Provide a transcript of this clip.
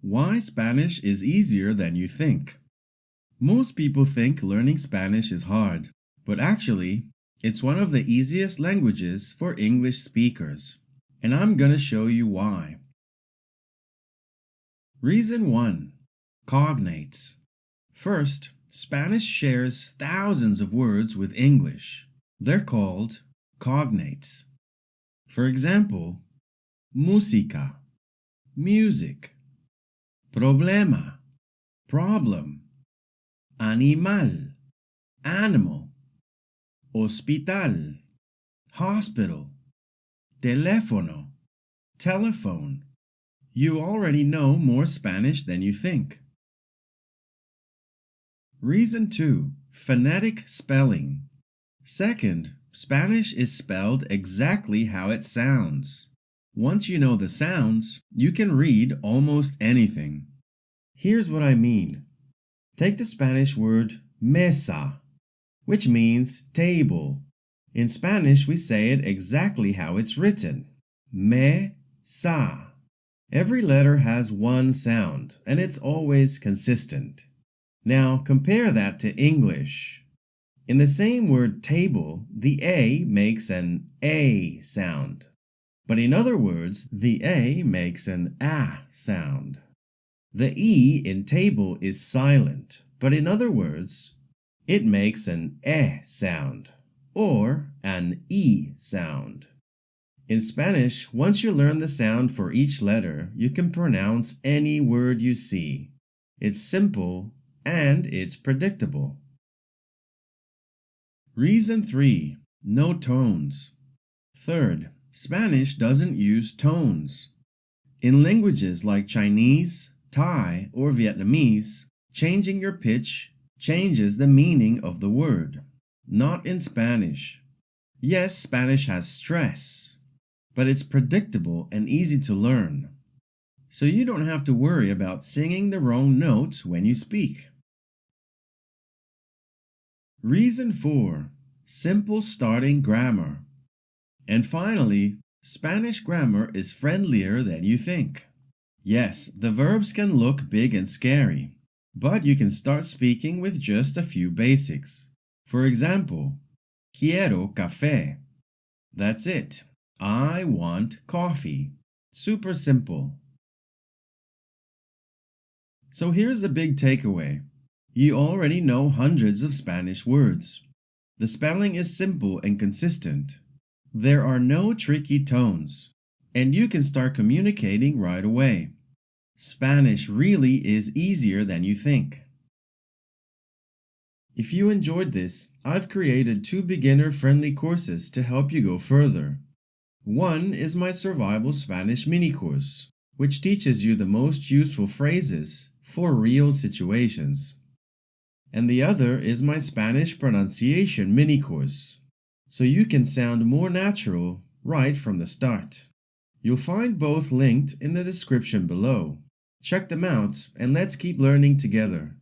Why Spanish is easier than you think. Most people think learning Spanish is hard, but actually, it's one of the easiest languages for English speakers. And I'm gonna show you why. Reason 1. Cognates. First, Spanish shares thousands of words with English. They're called cognates. For example, música, music, problema, problem, animal, animal, hospital, hospital, teléfono, telephone. You already know more Spanish than you think. Reason 2. Phonetic spelling. Second, Spanish is spelled exactly how it sounds. Once you know the sounds, you can read almost anything. Here's what I mean. Take the Spanish word mesa, which means table. In Spanish, we say it exactly how it's written. Me-sa. Every letter has one sound, and it's always consistent. Now, compare that to English. In the same word table, the A makes an A sound. But in other words, the A makes an A sound. The E in table is silent, but in other words, it makes an E sound or an E sound. In Spanish, once you learn the sound for each letter, you can pronounce any word you see. It's simple and it's predictable. Reason 3. No tones. Third, Spanish doesn't use tones. In languages like Chinese, Thai, or Vietnamese, changing your pitch changes the meaning of the word. Not in Spanish. Yes, Spanish has stress, but it's predictable and easy to learn. So you don't have to worry about singing the wrong notes when you speak. Reason 4. Simple starting grammar. And finally, Spanish grammar is friendlier than you think. Yes, the verbs can look big and scary, but you can start speaking with just a few basics. For example, quiero café. That's it. I want coffee. Super simple. So here's the big takeaway. You already know hundreds of Spanish words. The spelling is simple and consistent. There are no tricky tones, and you can start communicating right away. Spanish really is easier than you think. If you enjoyed this, I've created 2 beginner-friendly courses to help you go further. One is my Survival Spanish mini course, which teaches you the most useful phrases for real situations. And the other is my Spanish pronunciation mini course, so you can sound more natural right from the start. You'll find both linked in the description below. Check them out and let's keep learning together.